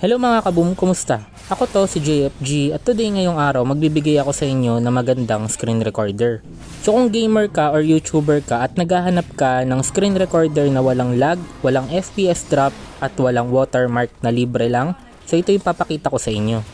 Hello mga kaboom, kumusta? Ako to si Jeyepji at today ngayong araw magbibigay ako sa inyo ng magandang screen recorder. So kung gamer ka or YouTuber ka at naghahanap ka ng screen recorder na walang lag, walang FPS drop at walang watermark na libre lang, so ito yung papakita ko sa inyo.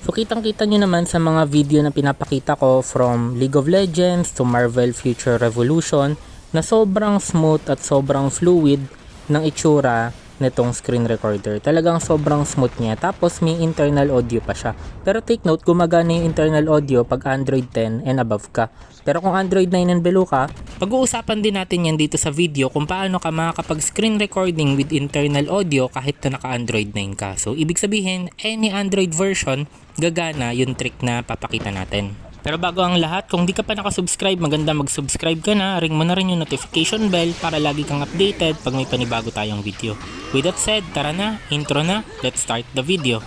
So kitang kita nyo naman sa mga video na pinapakita ko from League of Legends to Marvel Future Revolution na sobrang smooth at sobrang fluid ng itsura nitong screen recorder. Talagang sobrang smooth niya. Tapos may internal audio pa siya. Pero take note, gumagana yung internal audio pag Android 10 and above ka. Pero kung Android 9 and below ka, pag-uusapan din natin yan dito sa video kung paano ka makakapag screen recording with internal audio kahit na naka Android 9 ka. So ibig sabihin, any Android version, gagana yung trick na papakita natin. Pero bago ang lahat, kung di ka pa nakasubscribe, maganda mag-subscribe ka na, ring mo na rin yung notification bell para lagi kang updated pag may panibago tayong video. With that said, tara na, intro na, let's start the video.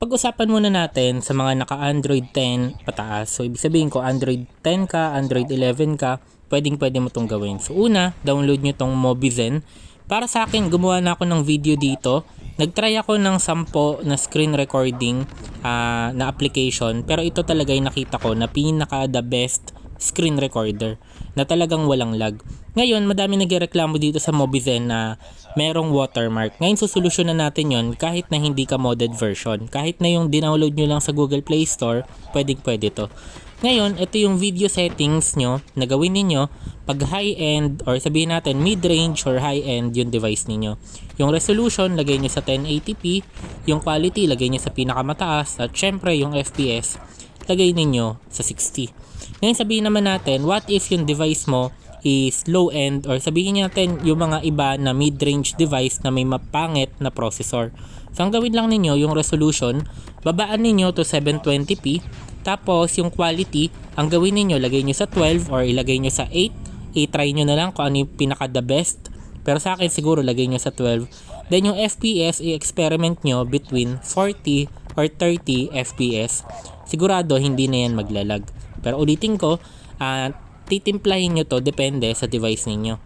Pag-usapan muna natin sa mga naka-Android 10 pataas. So ibig sabihin ko Android 10 ka, Android 11 ka, pwede mo itong gawin. So una, download nyo itong Mobizen. Para sa akin, gumawa na ako ng video dito. Nagtry ako ng 10 na screen recording na application. Pero ito talaga yung nakita ko na pinaka the best screen recorder na talagang walang lag. Ngayon, madami nagreklamo dito sa Mobizen na merong watermark. Ngayon, susolusyonan natin yon kahit na hindi ka modded version. Kahit na yung dinownload nyo lang sa Google Play Store, pwede to. Ngayon, ito yung video settings nyo na gawin ninyo pag high-end or sabihin natin mid-range or high-end yung device ninyo. Yung resolution, lagay nyo sa 1080p. Yung quality, lagay nyo sa pinakamataas. At syempre, yung FPS, lagay ninyo sa 60. Ngayon, sabihin naman natin, what if yung device mo is low-end or sabihin natin yung mga iba na mid-range device na may mapangit na processor. So, ang gawin lang ninyo, yung resolution, babaan ninyo to 720p. Tapos, yung quality, ang gawin ninyo, lagay nyo sa 12 or ilagay nyo sa 8. I-try nyo na lang kung ano yung pinaka the best. Pero sa akin, siguro, lagay nyo sa 12. Then, yung FPS, i-experiment nyo between 40 or 30 FPS. Sigurado, hindi na yan maglalag. Pero ulitin ko, titimplahin nyo to, depende sa device ninyo.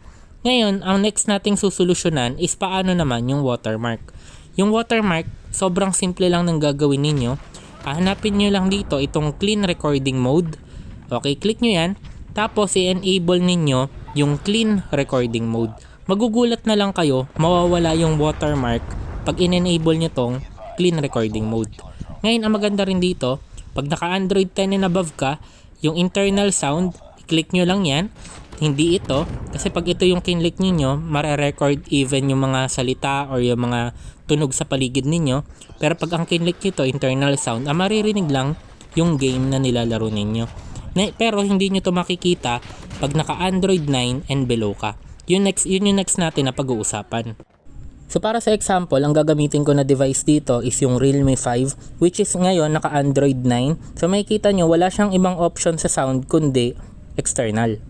Ngayon, ang next nating susolusyonan is paano naman yung watermark. Yung watermark, sobrang simple lang ng gagawin ninyo. Hanapin nyo lang dito itong clean recording mode. Okay, click nyo yan. Tapos i-enable ninyo yung clean recording mode. Magugulat na lang kayo, mawawala yung watermark pag in-enable nyo tong clean recording mode. Ngayon, ang maganda rin dito, pag naka Android 10 and above ka, yung internal sound, i-click nyo lang yan. Hindi ito, kasi pag ito yung kinlik ninyo, mare-record even yung mga salita or yung mga tunog sa paligid ninyo. Pero pag ang kinlik nyo to, internal sound, maririnig lang yung game na nilalaro ninyo. Pero hindi nyo to makikita pag naka Android 9 and below ka. Yun yung next natin na pag-uusapan. So para sa example, ang gagamitin ko na device dito is yung Realme 5, which is ngayon naka Android 9. So makikita nyo, wala siyang ibang option sa sound kundi external.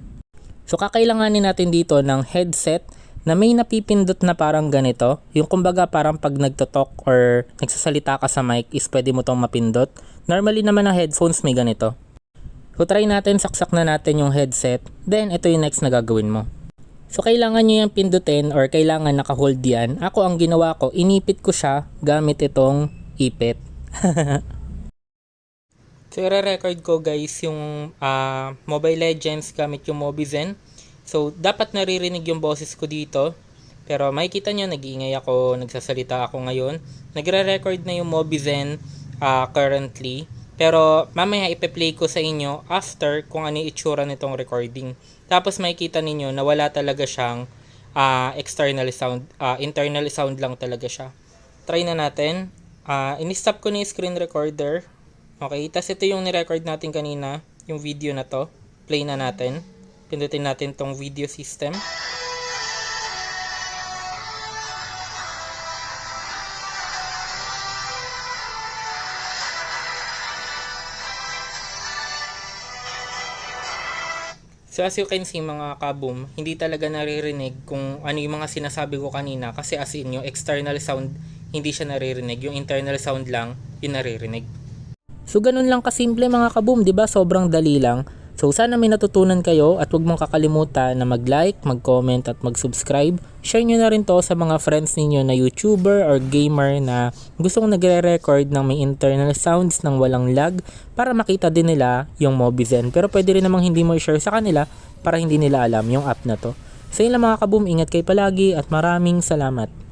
So kakailanganin natin dito ng headset na may napipindot na parang ganito. Yung kumbaga parang pag nagtotalk or nagsasalita ka sa mic is pwede mo tong mapindot. Normally naman ang headphones may ganito. So try natin, saksak na natin yung headset. Then ito yung next na gagawin mo. So kailangan nyo yung pindutin or kailangan naka-hold yan. Ako ang ginawa ko, inipit ko siya gamit itong ipit. So i-record ko guys yung Mobile Legends gamit yung Mobizen. So dapat naririnig yung boses ko dito. Pero makikita nyo, nag-iingay ako, nagsasalita ako ngayon. Nagre-record na yung Mobizen currently. Pero mamaya ipe-play ko sa inyo after kung ano yung itsura nitong recording. Tapos makikita ninyo na wala talaga siyang external sound. Internal sound lang talaga siya. Try na natin. In-stop ko na yung screen recorder. Okay, tas ito yung ni-record natin kanina, yung video na to. Play na natin. Pindutin natin tong video system. So as you can see mga kaboom, hindi talaga naririnig kung ano yung mga sinasabi ko kanina kasi as in yung external sound hindi siya naririnig, yung internal sound lang yung naririnig. So ganun lang kasimple mga kaboom, 'di ba? Sobrang dali lang. So sana may natutunan kayo at huwag mong kakalimutan na mag-like, mag-comment at mag-subscribe. Share nyo na rin to sa mga friends ninyo na YouTuber or gamer na gustong nagre-record ng may internal sounds ng walang lag para makita din nila yung Mobizen. Pero pwede rin namang hindi mo i-share sa kanila para hindi nila alam yung app na to. So yun lang mga kaboom, ingat kayo palagi at maraming salamat.